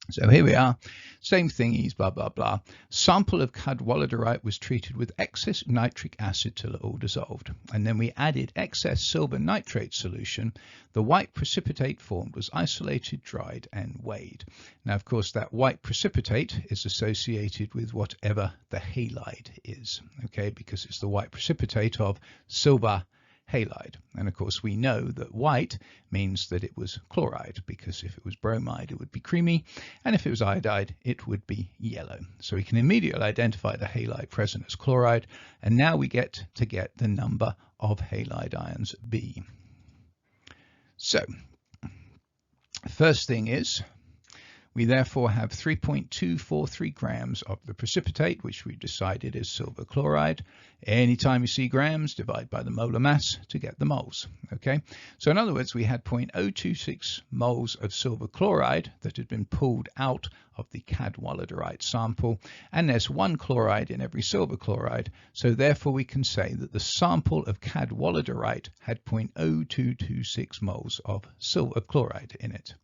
So here we are, same thingies, blah, blah, blah. Sample of cadwalladerite was treated with excess nitric acid till it all dissolved. And then we added excess silver nitrate solution. The white precipitate formed was isolated, dried, and weighed. Now, of course, that white precipitate is associated with whatever the halide is, okay, because it's the white precipitate of silver halide. And of course we know that white means that it was chloride, because if it was bromide it would be creamy, and if it was iodide it would be yellow. So we can immediately identify the halide present as chloride, and now we get the number of halide ions B. So first thing is, we therefore have 3.243 grams of the precipitate, which we decided is silver chloride. Anytime you see grams, divide by the molar mass to get the moles. Okay, so in other words, we had 0.026 moles of silver chloride that had been pulled out of the cadwalladerite sample, and there's one chloride in every silver chloride, so therefore we can say that the sample of cadwalladerite had 0.0226 moles of silver chloride in it.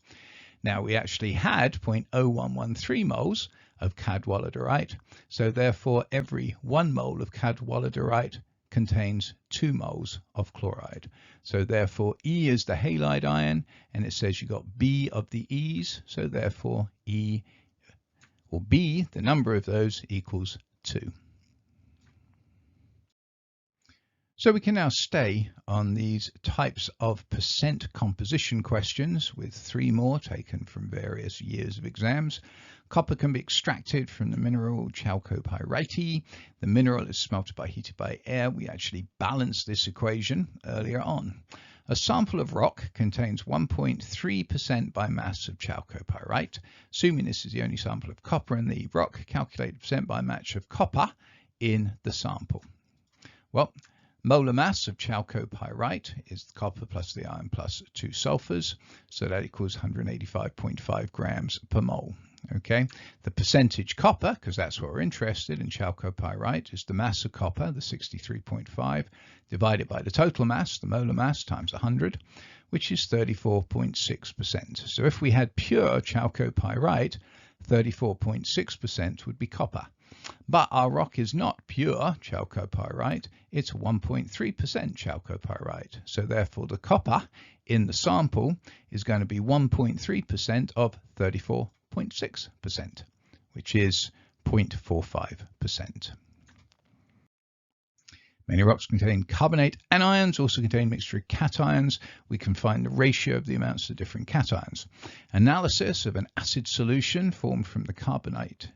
Now we actually had 0.0113 moles of cadwalladerite, so therefore every 1 mole of cadwalladerite contains 2 moles of chloride. So therefore E is the halide ion, and it says you got B of the E's, so therefore E or B, the number of those, equals 2. So we can now stay on these types of percent composition questions with 3 more taken from various years of exams. Copper can be extracted from the mineral chalcopyrite. The mineral is smelted by heated by air. We actually balanced this equation earlier on. A sample of rock contains 1.3% by mass of chalcopyrite. Assuming this is the only sample of copper in the rock, calculate percent by mass of copper in the sample. Well, molar mass of chalcopyrite is the copper plus the iron plus 2 sulfurs, so that equals 185.5 grams per mole. Okay, the percentage copper, because that's what we're interested in, chalcopyrite, is the mass of copper, the 63.5, divided by the total mass, the molar mass, times 100, which is 34.6%. So if we had pure chalcopyrite, 34.6% would be copper. But our rock is not pure chalcopyrite, it's 1.3% chalcopyrite. So therefore the copper in the sample is going to be 1.3% of 34.6%, which is 0.45%. Many rocks contain carbonate anions, also contain mixture of cations. We can find the ratio of the amounts of different cations. Analysis of an acid solution formed from the carbonate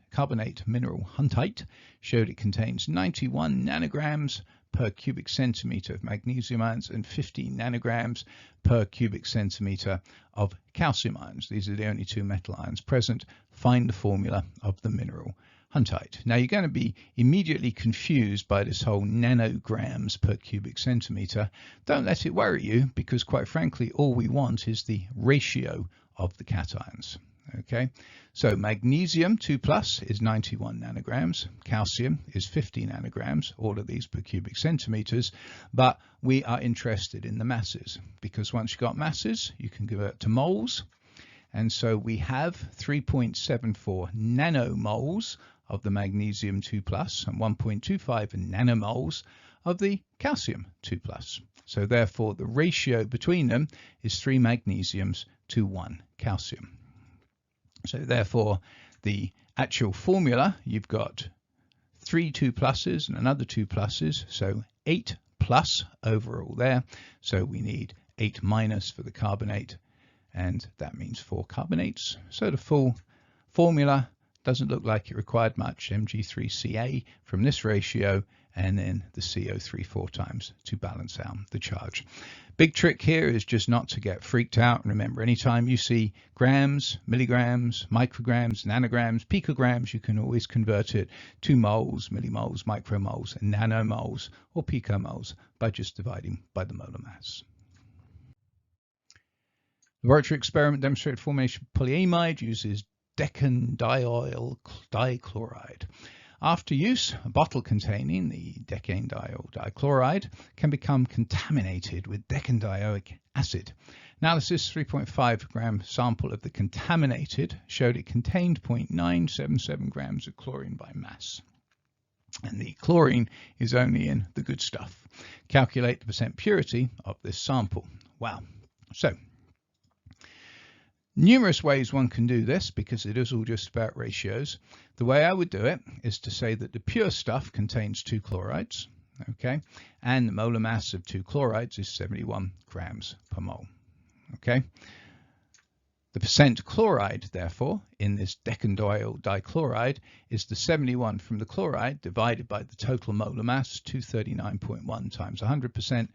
mineral huntite showed it contains 91 nanograms per cubic centimeter of magnesium ions and 50 nanograms per cubic centimeter of calcium ions. These are the only 2 metal ions present. Find the formula of the mineral huntite. Now you're going to be immediately confused by this whole nanograms per cubic centimeter. Don't let it worry you, because quite frankly all we want is the ratio of the cations. Okay, so magnesium 2 plus is 91 nanograms, calcium is 50 nanograms, all of these per cubic centimeters, but we are interested in the masses, because once you've got masses you can convert to moles, and so we have 3.74 nanomoles of the magnesium 2 plus and 1.25 nanomoles of the calcium 2 plus. So therefore the ratio between them is 3 magnesiums to 1 calcium. So therefore the actual formula, you've got 3 2 pluses and another 2 pluses, so 8 plus overall there. So we need 8 minus for the carbonate, and that means 4 carbonates. So the full formula doesn't look like it required much, Mg3Ca from this ratio, and then the CO3 4 times to balance out the charge. Big trick here is just not to get freaked out. And remember, anytime you see grams, milligrams, micrograms, nanograms, picograms, you can always convert it to moles, millimoles, micromoles, and nanomoles, or picomoles by just dividing by the molar mass. Laboratory experiment demonstrated formation of polyamide uses decanediol dichloride. After use, a bottle containing the decanediol dichloride can become contaminated with decandioic acid, Analysis 3.5 gram sample of the contaminated showed it contained 0.977 grams of chlorine by mass. And the chlorine is only in the good stuff. Calculate the percent purity of this sample. Wow. So, numerous ways one can do this because it is all just about ratios. The way I would do it is to say that the pure stuff contains 2 chlorides, okay, and the molar mass of 2 chlorides is 71 grams per mole, okay. The percent chloride, therefore, in this decandiol dichloride is the 71 from the chloride divided by the total molar mass, 239.1 times 100%,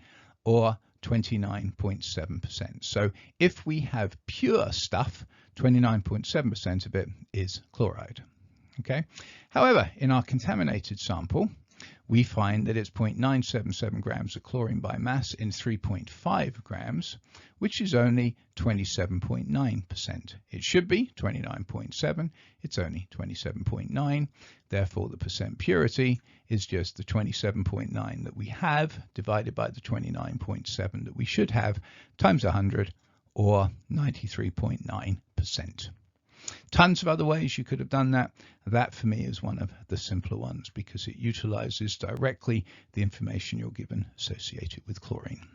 or 29.7%. So if we have pure stuff, 29.7% of it is chloride. Okay. However, in our contaminated sample, we find that it's 0.977 grams of chlorine by mass in 3.5 grams, which is only 27.9%. It should be 29.7, it's only 27.9. Therefore, the percent purity is just the 27.9 that we have divided by the 29.7 that we should have times 100, or 93.9%. Tons of other ways you could have done that. That for me is one of the simpler ones because it utilizes directly the information you're given associated with chlorine.